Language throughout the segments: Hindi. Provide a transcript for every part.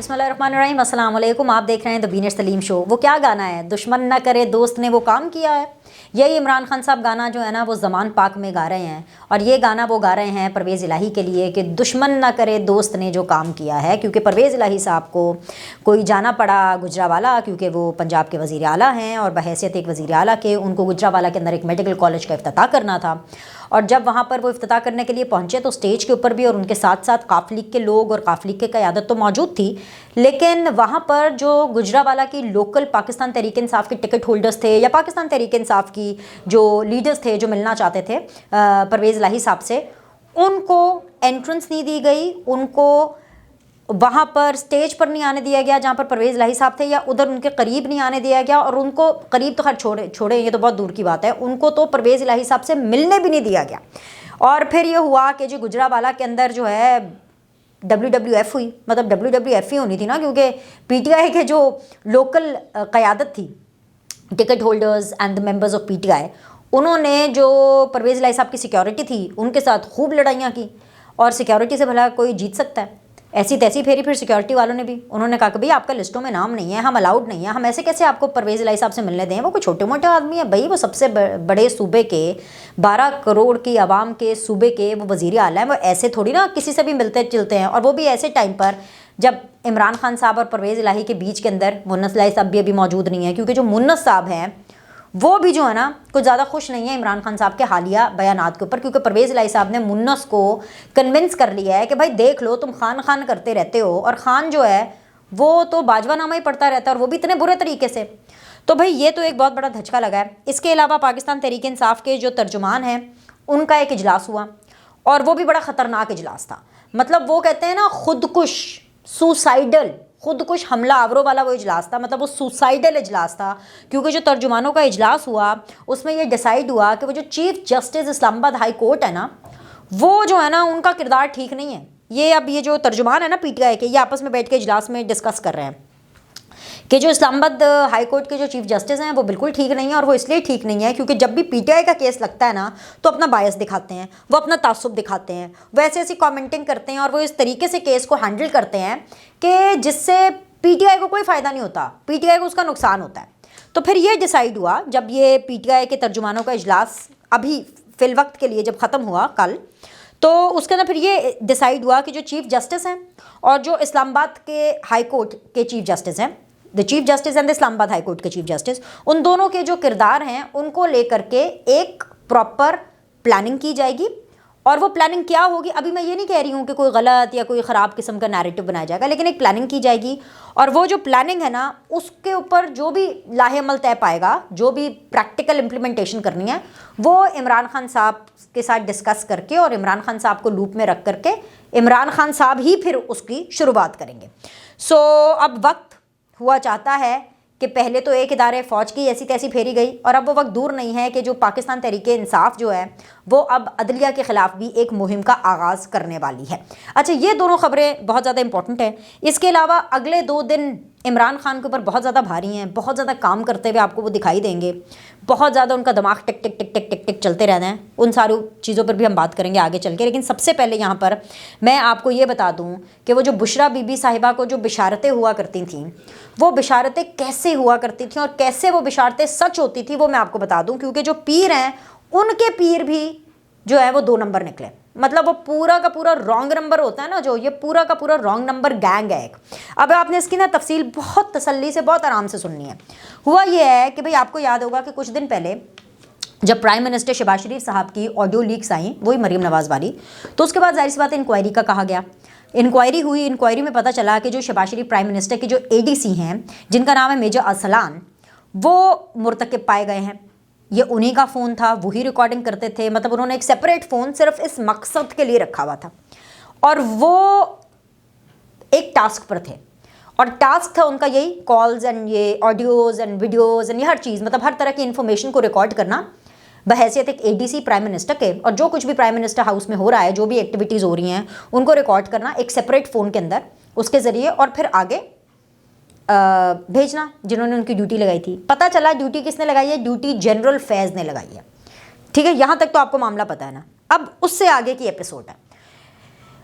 बिस्मिल्लाहिर्रहमानिर्रहीम, अस्सलाम वालेकुम। आप देख रहे हैं द बीनर सलीम शो। वो क्या गाना है, दुश्मन न करे दोस्त ने वो काम किया है। यही इमरान खान साहब गाना जो है ना वो ज़मान पाक में गा रहे हैं, और ये गाना वो गा रहे हैं परवेज़ इलाही के लिए कि दुश्मन न करे दोस्त ने जो काम किया है। क्योंकि परवेज़ इलाही साहब को कोई जाना पड़ा गुजरावाला, क्योंकि वो पंजाब के वज़ीर आला हैं और बहैसियत एक वज़ीर आला के उनको गुजरावाला के अंदर एक मेडिकल कॉलेज का इफ्तिताह करना था। और जब वहाँ पर वो इफ्तिताह करने के लिए पहुँचे तो स्टेज के ऊपर भी और उनके साथ साथ काफ लीग के लोग और काफ लीग की क़यादत तो मौजूद थी, लेकिन वहाँ पर जो गुजरावाला की लोकल पाकिस्तान तहरीक इंसाफ के टिकट होल्डर्स थे या पाकिस्तान तहरीक इंसाफ की जो लीडर्स थे जो मिलना चाहते थे परवेज़ इलाही साहब से, उनको एंट्रेंस नहीं दी गई, उनको वहाँ पर स्टेज पर नहीं आने दिया गया जहाँ पर परवेज़ इलाही साहब थे, या उधर उनके करीब नहीं आने दिया गया। और उनको करीब तो खैर छोड़े ये तो बहुत दूर की बात है, उनको तो परवेज़ इलाही साहब से मिलने भी नहीं दिया गया। और फिर ये हुआ कि जो गुजरावाला के अंदर जो है WWF हुई, मतलब WWF ही होनी थी ना, क्योंकि PTI के जो लोकल क़यादत थी, ticket holders and the members of PTI, उन्होंने जो परवेज़ इलाही साहब की सिक्योरिटी थी उनके साथ खूब लड़ाइयाँ की। और सिक्योरिटी से भला कोई जीत सकता है? ऐसी तैसी फेरी फिर सिक्योरिटी वालों ने भी, उन्होंने कहा कि भाई आपका लिस्टों में नाम नहीं है, हम अलाउड नहीं है, हम ऐसे कैसे आपको परवेज़ इलाही साहब से मिलने दें। वो कोई छोटे मोटे आदमी है भाई, वो सबसे बड़े सूबे के 12 करोड़ की आवाम के सूबे के वो वज़ीर आला हैं, वो ऐसे थोड़ी ना किसी से भी मिलते जुलते हैं। और वो भी ऐसे टाइम पर जब इमरान खान साहब और परवेज़ इलाही के बीच के अंदर मुन्नस इलाही साहब भी अभी मौजूद नहीं है, क्योंकि जो मुन्नस साहब हैं वो भी जो है ना कुछ ज़्यादा खुश नहीं है इमरान खान साहब के हालिया बयानात के ऊपर, क्योंकि परवेज़ इलाही साहब ने मुन्नस को कन्विंस कर लिया है कि भाई देख लो तुम खान खान करते रहते हो, और खान जो है वो तो बाजवानामा ही पढ़ता रहता है, और वो भी इतने बुरे तरीके से। तो भाई ये तो एक बहुत बड़ा धचका लगा है। इसके अलावा पाकिस्तान तहरीक इंसाफ के जो तर्जुमान हैं उनका एक इजलास हुआ, और वो भी बड़ा ख़तरनाक इजलास था। मतलब वो कहते हैं ना खुदकुश, सुसाइडल, खुदकुश हमला आवरों वाला वो इजलास था। मतलब वो सुसाइडल इजलास था, क्योंकि जो तर्जुमानों का इजलास हुआ उसमें ये डिसाइड हुआ कि वो जो chief justice Islamabad high court है ना, वो जो है ना उनका किरदार ठीक नहीं है। ये अब ये जो तर्जुमान है ना PTI के, ये आपस में बैठ के इजलास में डिस्कस कर रहे हैं कि जो इस्लामाबाद हाई कोर्ट के जो चीफ जस्टिस हैं वो बिल्कुल ठीक नहीं है। और वो इसलिए ठीक नहीं है क्योंकि जब भी PTI का केस लगता है ना तो अपना बायस दिखाते हैं, वो अपना तासुब दिखाते हैं, वैसे ऐसी कमेंटिंग करते हैं, और वो इस तरीके से केस को हैंडल करते हैं कि जिससे PTI को कोई फ़ायदा नहीं होता, PTI को उसका नुकसान होता है। तो फिर ये डिसाइड हुआ जब ये PTI के तर्जुमानों का इजलास अभी फ़िल वक्त के लिए जब ख़त्म हुआ कल, तो उसके अंदर फिर ये डिसाइड हुआ कि जो चीफ जस्टिस हैं और जो इस्लामाबाद के हाई कोर्ट के चीफ जस्टिस हैं, the chief justice and the Islamabad high court के चीफ जस्टिस, उन दोनों के जो किरदार हैं उनको लेकर के एक प्रॉपर प्लानिंग की जाएगी। और वो प्लानिंग क्या होगी, अभी मैं ये नहीं कह रही हूँ कि कोई गलत या कोई ख़राब किस्म का नैरेटिव बनाया जाएगा, लेकिन एक प्लानिंग की जाएगी। और वो जो प्लानिंग है ना उसके ऊपर जो भी लाहेअमल तय पाएगा, जो भी प्रैक्टिकल इम्प्लीमेंटेशन करनी है, वो इमरान खान साहब के साथ डिस्कस करके और इमरान खान साहब को लूप में रख करके इमरान खान साहब ही फिर उसकी शुरुआत करेंगे। सो अब वक्त हुआ चाहता है कि पहले तो एक इदारे फ़ौज की ऐसी तैसी फेरी गई, और अब वो वक्त दूर नहीं है कि जो पाकिस्तान तहरीक इंसाफ जो है वो अब अदलिया के ख़िलाफ़ भी एक मुहिम का आगाज़ करने वाली है। अच्छा, ये दोनों ख़बरें बहुत ज़्यादा इंपॉर्टेंट हैं। इसके अलावा अगले 2 दिन इमरान खान के ऊपर बहुत ज़्यादा भारी हैं, बहुत ज़्यादा काम करते हुए आपको वो दिखाई देंगे, बहुत ज़्यादा उनका दिमाग टिक टिक टिक टिक टिक टिक चलते रहना है। उन सारी चीज़ों पर भी हम बात करेंगे आगे चल के, लेकिन सबसे पहले यहाँ पर मैं आपको ये बता दूँ कि वो जो बुशरा बीबी साहिबा को जो बिशारतें हुआ करती थीं, वो बिशारतें कैसे हुआ करती थीं और कैसे वो बिशारतें सच होती थी, वो मैं आपको बता दूँ। क्योंकि जो पीर हैं उनके पीर भी जो है वो 2 नंबर निकले। मतलब वो पूरा का पूरा रॉन्ग नंबर होता है ना, जो ये पूरा का पूरा रॉन्ग नंबर गैंग है एक। अब आपने इसकी ना तफसील बहुत तसल्ली से बहुत आराम से सुननी है। हुआ ये है कि भाई आपको याद होगा कि कुछ दिन पहले जब प्राइम मिनिस्टर शहबाज शरीफ साहब की ऑडियो लीक्स आई, वही मरीम नवाज़ वाली, तो उसके बाद जाहिर सी बात इंक्वायरी का कहा गया। इंक्वायरी हुई, इंक्वायरी में पता चला कि जो शहबाज शरीफ प्राइम मिनिस्टर के जो ADC हैं जिनका नाम है मेजर अरसलान, वो मुर्तकिब पाए गए हैं। ये उन्हीं का फ़ोन था, वही रिकॉर्डिंग करते थे। मतलब उन्होंने एक सेपरेट फ़ोन सिर्फ इस मकसद के लिए रखा हुआ था, और वो एक टास्क पर थे, और टास्क था उनका यही कॉल्स एंड ये ऑडियोज़ एंड वीडियोज़ एंड ये हर चीज़, मतलब हर तरह की इन्फॉर्मेशन को रिकॉर्ड करना बहैसियत एक ADC प्राइम मिनिस्टर के, और जो कुछ भी प्राइम मिनिस्टर हाउस में हो रहा है, जो भी एक्टिविटीज़ हो रही हैं, उनको रिकॉर्ड करना एक सेपरेट फ़ोन के अंदर, उसके ज़रिए, और फिर आगे भेजना जिन्होंने उनकी ड्यूटी लगाई थी। पता चला ड्यूटी किसने लगाई है, ड्यूटी जनरल फैज़ ने लगाई है। ठीक है, यहाँ तक तो आपको मामला पता है ना। अब उससे आगे की एपिसोड है।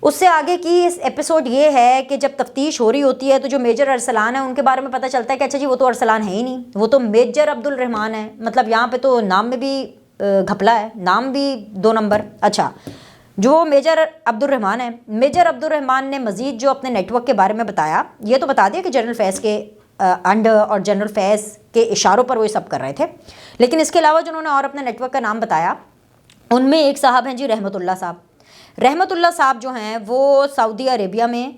उससे आगे की इस एपिसोड ये है कि जब तफ्तीश हो रही होती है तो जो मेजर अरसलान है उनके बारे में पता चलता है कि अच्छा जी वो तो अरसलान है ही नहीं, वो तो मेजर अब्दुल रहमान है। मतलब यहाँ पे तो नाम में भी घपला है, नाम भी 2 नंबर। अच्छा, जो मेजर अब्दुल रहमान है, मेजर अब्दुल रहमान ने मज़ीद जो अपने नेटवर्क के बारे में बताया, ये तो बता दिया कि जनरल फैज़ के अंडर और जनरल फैज़ के इशारों पर वो ये सब कर रहे थे, लेकिन इसके अलावा जिन्होंने और अपने नेटवर्क का नाम बताया उनमें एक साहब हैं जी रहमतुल्लाह साहब। रहमतुल्लाह साहब जो हैं वो सऊदी अरेबिया में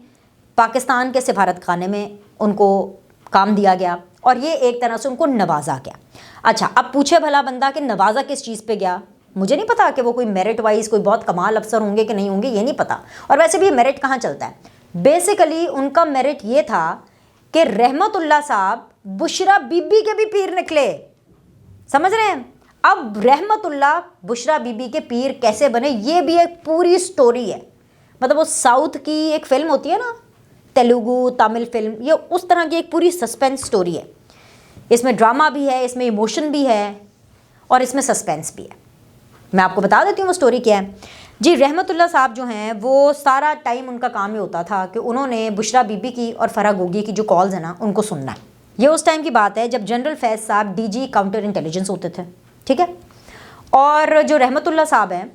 पाकिस्तान के सिफारत खाने में उनको काम दिया गया और ये एक तरह से उनको नवाजा गया। अच्छा, अब पूछे भला बंदा कि नवाजा किस चीज़ पे गया? मुझे नहीं पता कि वो कोई मेरिट वाइज कोई बहुत कमाल अफसर होंगे कि नहीं होंगे, ये नहीं पता। और वैसे भी मेरिट कहाँ चलता है, बेसिकली उनका मेरिट ये था कि रहमतुल्लाह साहब बुशरा बीबी के भी पीर निकले। समझ रहे हैं? अब रहमतुल्लाह बुशरा बीबी के पीर कैसे बने, ये भी एक पूरी स्टोरी है। मतलब वो साउथ की एक फिल्म होती है ना, तेलुगु तमिल फिल्म, ये उस तरह की एक पूरी सस्पेंस स्टोरी है। इसमें ड्रामा भी है, इसमें इमोशन भी है और इसमें सस्पेंस भी है। मैं आपको बता देती हूँ वो स्टोरी क्या है जी। रहमतुल्लाह साहब जो हैं वो सारा टाइम उनका काम ही होता था कि उन्होंने बुशरा बीबी की और फराह गोगी की जो कॉल्स है ना उनको सुनना है। ये उस टाइम की बात है जब जनरल फैज़ साहब डीजी काउंटर इंटेलिजेंस होते थे, ठीक है। और जो रहमतुल्लाह साहब हैं,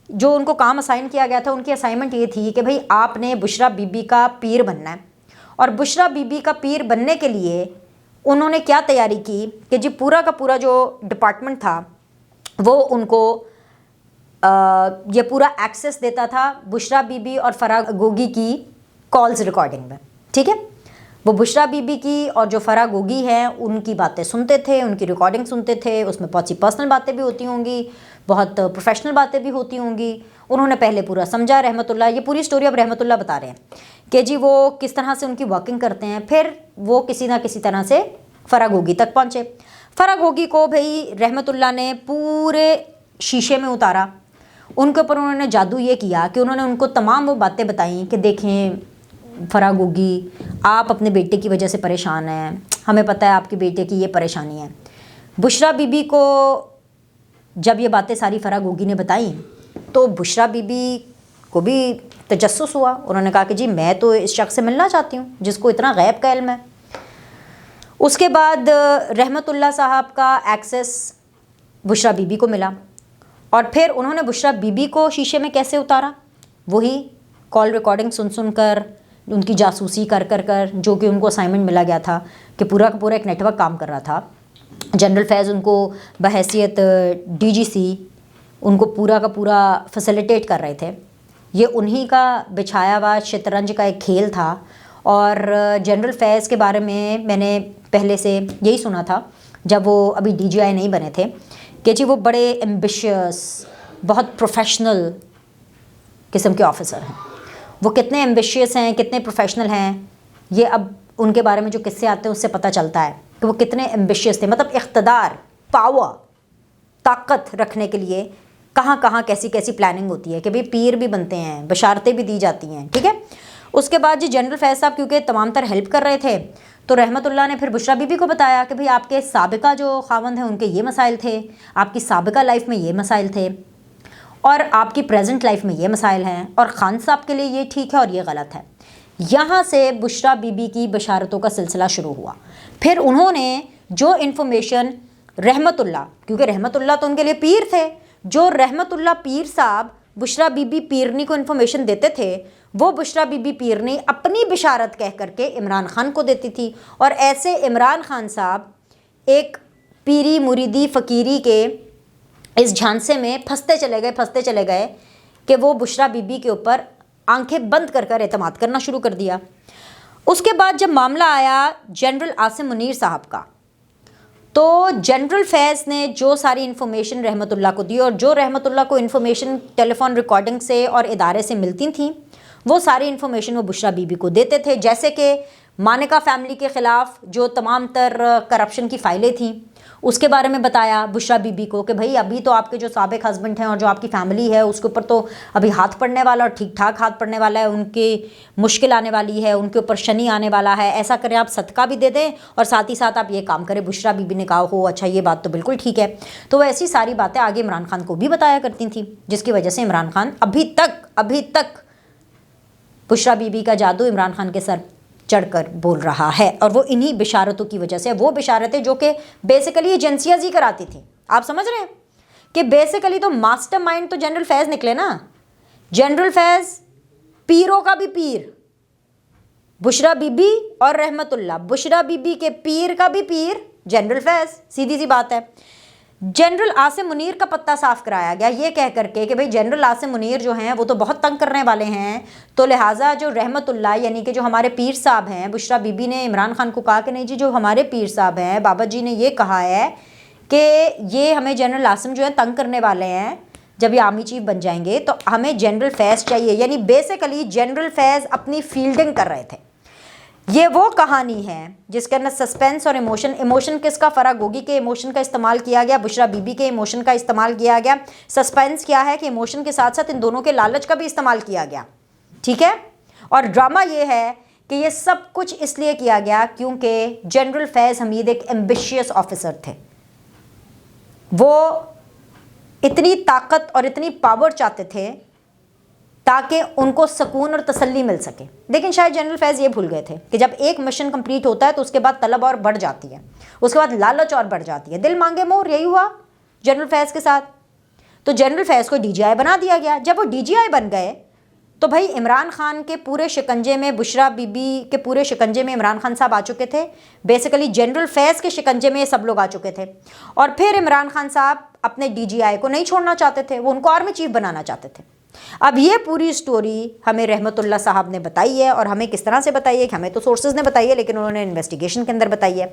जो उनको काम असाइन किया गया था, उनकी असाइनमेंट ये थी कि भाई आपने बुशरा बीबी का पीर बनना है। और बुशरा बीबी का पीर बनने के लिए उन्होंने क्या तैयारी की कि जी पूरा का पूरा जो डिपार्टमेंट था वो उनको ये पूरा एक्सेस देता था बुशरा बीबी और फराह गोगी की कॉल्स रिकॉर्डिंग में, ठीक है। वो बुशरा बीबी की और जो फराह गोगी हैं उनकी बातें सुनते थे, उनकी रिकॉर्डिंग सुनते थे। उसमें बहुत सी पर्सनल बातें भी होती होंगी, बहुत प्रोफेशनल बातें भी होती होंगी। उन्होंने पहले पूरा समझा रहमतुल्लाह, ये पूरी स्टोरी अब रहमतुल्लाह बता रहे हैं कि जी वो किस तरह से उनकी वर्किंग करते हैं। फिर वो किसी ना किसी तरह से फराह गोगी तक पहुँचे। फराह गोगी को भाई रहमतुल्लाह ने पूरे शीशे में उतारा। उनके ऊपर उन्होंने जादू ये किया कि उन्होंने उनको तमाम वो बातें बताई कि देखें फराह गोगी, आप अपने बेटे की वजह से परेशान हैं, हमें पता है आपके बेटे की ये परेशानी है। बुशरा बीबी को जब ये बातें सारी फराह गोगी ने बताई तो बुशरा बीबी को भी तजस्सुस हुआ। उन्होंने कहा कि जी मैं तो इस शख्स से मिलना चाहती हूँ जिसको इतना गैब का इल्म है। उसके बाद रहमतुल्लाह साहब का एक्सेस बुशरा बीबी को मिला और फिर उन्होंने बुशरा बीबी को शीशे में कैसे उतारा, वही कॉल रिकॉर्डिंग सुन सुन कर, उनकी जासूसी कर कर कर, जो कि उनको असाइनमेंट मिला गया था कि पूरा का पूरा एक नेटवर्क काम कर रहा था। जनरल फैज़ उनको बहैसियत डीजीसी उनको पूरा का पूरा फैसिलिटेट कर रहे थे। ये उन्हीं का बिछाया हुआ शतरंज का एक खेल था। और जनरल फैज़ के बारे में मैंने पहले से यही सुना था जब वो अभी डीजीआई नहीं बने थे कि जी वो बड़े एम्बिशियस, बहुत प्रोफेशनल किस्म के ऑफिसर हैं। वो कितने एम्बिशियस हैं, कितने प्रोफेशनल हैं, ये अब उनके बारे में जो किस्से आते हैं उससे पता चलता है कि वो कितने एम्बिशियस थे। मतलब इख्तदार, पावर, ताकत रखने के लिए कहाँ कहाँ कैसी कैसी प्लानिंग होती है कि भाई पीर भी बनते हैं, बशारतें भी दी जाती हैं, ठीक है। उसके बाद जी जनरल फैज़ साहब क्योंकि तमाम तर हेल्प कर रहे थे तो रहमतुल्लाह ने फिर बुशरा बीबी को बताया कि भाई आपके साबिका जो खावंद हैं उनके ये मसाइल थे, आपकी साबिका लाइफ में ये मसाइल थे और आपकी प्रेजेंट लाइफ में ये मसाइल हैं और ख़ान साहब के लिए ये ठीक है और ये गलत है। यहाँ से बुशरा बीबी की बशारतों का सिलसिला शुरू हुआ। फिर उन्होंने जो इन्फॉर्मेशन रहमतुल्लाह, क्योंकि रहमतुल्लाह तो उनके लिए पीर थे, जो रहमतुल्लाह पीर साहब बुशरा बीबी पीरनी को इन्फॉर्मेशन देते थे वो बुशरा बीबी पीरनी अपनी बिशारत कह करके इमरान खान को देती थी। और ऐसे इमरान खान साहब एक पीरी मुरीदी फ़कीरी के इस झांसे में फंसते चले गए कि वो बुशरा बीबी के ऊपर आंखें बंद कर कर एतमाद करना शुरू कर दिया। उसके बाद जब मामला आया जनरल आसिम मुनीर साहब का, तो जनरल फैज़ ने जो सारी इन्फॉर्मेशन रहमतुल्लाह को दी और जो रहमतुल्लाह को इन्फॉर्मेशन टेलीफोन रिकॉर्डिंग से और इदारे से मिलती थी वो सारी इन्फॉर्मेशन वो बुशरा बीबी को देते थे। जैसे कि मानिका फैमिली के ख़िलाफ़ जो तमाम तर करप्शन की फ़ाइलें थीं उसके बारे में बताया बुशरा बीबी को कि भाई अभी तो आपके जो साबिक हस्बैंड हैं और जो आपकी फ़ैमिली है उसके ऊपर तो अभी हाथ पड़ने वाला और ठीक ठाक हाथ पड़ने वाला है, उनकी मुश्किल आने वाली है, उनके ऊपर शनि आने वाला है। ऐसा करें आप सदका भी दे दें और साथ ही साथ आप ये काम करें। बुशरा बीबी ने कहा हो अच्छा ये बात तो बिल्कुल ठीक है। तो वो ऐसी सारी बातें आगे इमरान खान को भी बताया करती थी जिसकी वजह से इमरान खान अभी तक बुशरा बीबी का जादू इमरान खान के सर चढ़कर बोल रहा है, और वो इन्हीं बिशारतों की वजह से, वो बिशारतें जो कि बेसिकली एजेंसियाँ ही कराती थी। आप समझ रहे हैं कि बेसिकली तो मास्टरमाइंड तो जनरल फैज़ निकले ना। जनरल फैज़ पीरों का भी पीर, बुशरा बीबी और रहमतुल्लाह, बुशरा बीबी के पीर का भी पीर जनरल फैज़। सीधी सी बात है। जनरल आसिम मुनीर का पत्ता साफ कराया गया ये कह करके कि भाई जनरल आसिम मुनीर जो हैं वो तो बहुत तंग करने वाले हैं, तो लिहाजा जो रहमतुल्लाह यानी कि जो हमारे पीर साहब हैं, बुशरा बीबी ने इमरान खान को कहा कि नहीं जी, जो हमारे पीर साहब हैं, बाबा जी ने ये कहा है कि ये हमें जनरल आसिम जो है तंग करने वाले हैं, जब ये आर्मी चीफ बन जाएंगे तो हमें जनरल फैज़ चाहिए। यानी बेसिकली जनरल फैज़ अपनी फील्डिंग कर रहे थे। ये वो कहानी है जिसके अंदर सस्पेंस और इमोशन किसका फ़र्क होगी कि इमोशन का इस्तेमाल किया गया, बुशरा बीबी के इमोशन का इस्तेमाल किया गया। सस्पेंस क्या है कि इमोशन के साथ साथ इन दोनों के लालच का भी इस्तेमाल किया गया, ठीक है। और ड्रामा ये है कि ये सब कुछ इसलिए किया गया क्योंकि जनरल फैज़ हमीद एक एम्बिशियस ऑफिसर थे। वो इतनी ताकत और इतनी पावर चाहते थे ताकि उनको सुकून और तसल्ली मिल सके। लेकिन शायद जनरल फैज़ ये भूल गए थे कि जब एक मिशन कंप्लीट होता है तो उसके बाद तलब और बढ़ जाती है, उसके बाद लालच और बढ़ जाती है, दिल मांगे मोर। यही हुआ जनरल फैज़ के साथ। तो जनरल फैज़ को डीजीआई बना दिया गया। जब वो डीजीआई बन गए तो भाई इमरान खान के पूरे शिकंजे में, बुशरा बीबी के पूरे शिकंजे में इमरान खान साहब आ चुके थे। बेसिकली जनरल फैज़ के शिकंजे में ये सब लोग आ चुके थे। और फिर इमरान खान साहब अपने डीजीआई को नहीं छोड़ना चाहते थे, वो उनको आर्मी चीफ बनाना चाहते थे। अब ये पूरी स्टोरी हमें रहमतुल्लाह साहब ने बताई है, और हमें किस तरह से बताई है कि हमें तो सोर्सेज ने बताई है, लेकिन उन्होंने इन्वेस्टिगेशन के अंदर बताई है।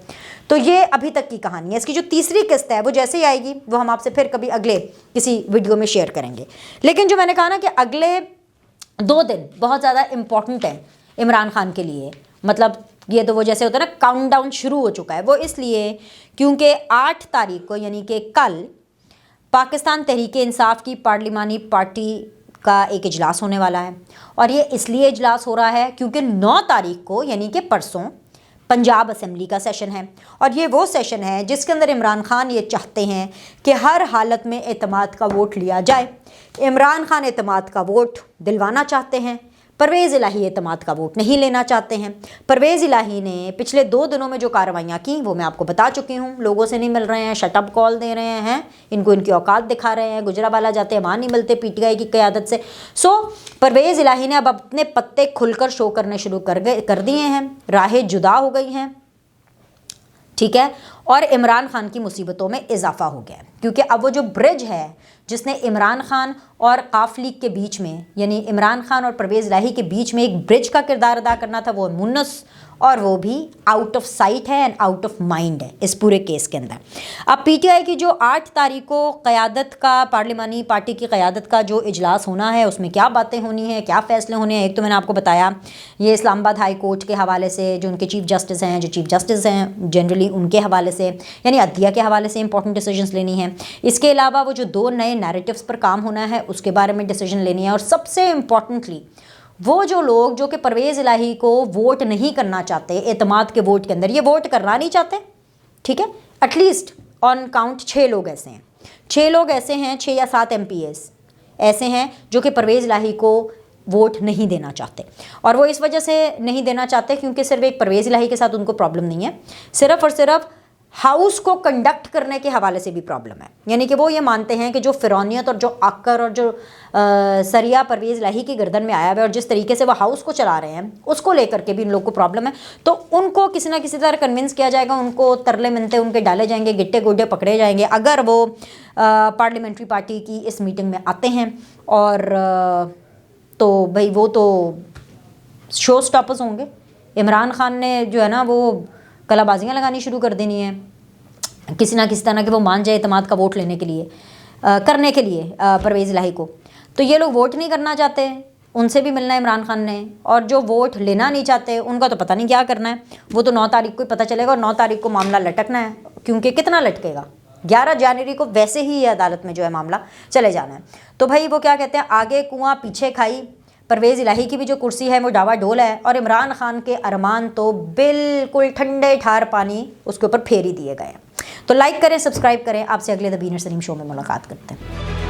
तो ये अभी तक की कहानी है। इसकी जो तीसरी किस्त है वो जैसे ही आएगी वो हम आपसे फिर कभी अगले किसी वीडियो में शेयर करेंगे। लेकिन जो मैंने कहा ना कि अगले 2 दिन बहुत ज़्यादा इम्पॉर्टेंट है इमरान खान के लिए, मतलब ये तो वो जैसे होता है ना काउंटडाउन शुरू हो चुका है, वो इसलिए क्योंकि 8 तारीख को यानी कि कल पाकिस्तान तहरीक इंसाफ की पार्लिमानी पार्टी का एक इजलास होने वाला है। और ये इसलिए इजलास हो रहा है क्योंकि 9 तारीख को यानी कि परसों पंजाब असेंबली का सेशन है, और ये वो सेशन है जिसके अंदर इमरान खान ये चाहते हैं कि हर हालत में एतमाद का वोट लिया जाए। इमरान खान एतमाद का वोट दिलवाना चाहते हैं, परवेज़ इलाही एतमाद का वोट नहीं लेना चाहते हैं। परवेज़ इलाही ने पिछले 2 दिनों में जो कार्रवाइयाँ की वो मैं आपको बता चुकी हूँ। लोगों से नहीं मिल रहे हैं, शटअप कॉल दे रहे हैं, इनको इनकी औकात दिखा रहे हैं, गुजरावाला जाते हैं वहाँ नहीं मिलते पीटीआई की क़यादत से। सो परवेज़ इलाही ने अब अपने पत्ते खुलकर शो करने शुरू कर दिए हैं, राहें जुदा हो गई हैं, ठीक है। और इमरान खान की मुसीबतों में इजाफा हो गया है क्योंकि अब वो जो ब्रिज है जिसने इमरान खान और काफ लीग के बीच में, यानी इमरान खान और परवेज़ इलाही के बीच में एक ब्रिज का किरदार अदा करना था, वो मुन्नस, और वो भी आउट ऑफ साइट है एंड आउट ऑफ माइंड है इस पूरे केस के अंदर। अब पीटीआई की जो 8 तारीख को क़यादत का, पार्लिमानी पार्टी की क़यादत का जो इजलास होना है उसमें क्या बातें होनी है, क्या फ़ैसले होने हैं। एक तो मैंने आपको बताया ये इस्लामाबाद हाई कोर्ट के हवाले से, जो उनके चीफ जस्टिस हैं, जो चीफ जस्टिस हैं जनरली उनके हवाले से, यानी अदलिया के हवाले से इंपॉर्टेंट डिसीजंस लेनी है। इसके अलावा वो जो 2 नए नैरेटिव्स पर काम होना है उसके बारे में डिसीजन लेनी है। और सबसे इम्पॉर्टेंटली वो जो लोग जो कि परवेज़ इलाही को वोट नहीं करना चाहते एतमाद के वोट के अंदर, ये वोट करना नहीं चाहते, ठीक है। एटलीस्ट ऑन काउंट 6 लोग ऐसे हैं, 6 लोग ऐसे हैं, 6 या 7 MPs ऐसे हैं जो कि परवेज़ इलाही को वोट नहीं देना चाहते। और वो इस वजह से नहीं देना चाहते क्योंकि सिर्फ एक परवेज़ इलाही के साथ उनको प्रॉब्लम नहीं है, सिर्फ और सिर्फ हाउस को कंडक्ट करने के हवाले से भी प्रॉब्लम है। यानी कि वो ये मानते हैं कि जो फ़िरौनियत और जो आकर और जो सरिया परवेज़ इलाही की गर्दन में आया हुआ है और जिस तरीके से वो हाउस को चला रहे हैं उसको लेकर के भी इन लोग को प्रॉब्लम है। तो उनको किसी ना किसी तरह कन्विंस किया जाएगा, उनको तरले मिलते उनके डाले जाएंगे, गिट्टे गोड्डे पकड़े जाएंगे अगर वो पार्लियामेंट्री पार्टी की इस मीटिंग में आते हैं। और तो भाई वो तो शो स्टॉपर्स होंगे। इमरान खान ने जो है ना वो कलाबाजियाँ लगानी शुरू कर देनी है किसी ना किसी तरह के वो मान जाए एतमाद का वोट लेने के लिए, करने के लिए परवेज़ इलाही को। तो ये लोग वोट नहीं करना चाहते, उनसे भी मिलना है इमरान खान ने, और जो वोट लेना नहीं चाहते उनका तो पता नहीं क्या करना है। वो तो 9 तारीख को ही पता चलेगा, और 9 तारीख को मामला लटकना है क्योंकि कितना लटकेगा, 11 जनवरी को वैसे ही ये अदालत में जो है मामला चले जाना है। तो भाई वो क्या कहते हैं, आगे कुआं पीछे खाई। परवेज़ इलाही की भी जो कुर्सी है वो डावाडोल है, और इमरान खान के अरमान तो बिल्कुल ठंडे ठार पानी उसके ऊपर फेर ही दिए गए हैं। तो लाइक करें, सब्सक्राइब करें। आपसे अगले द बीनर सलीम शो में मुलाकात करते हैं।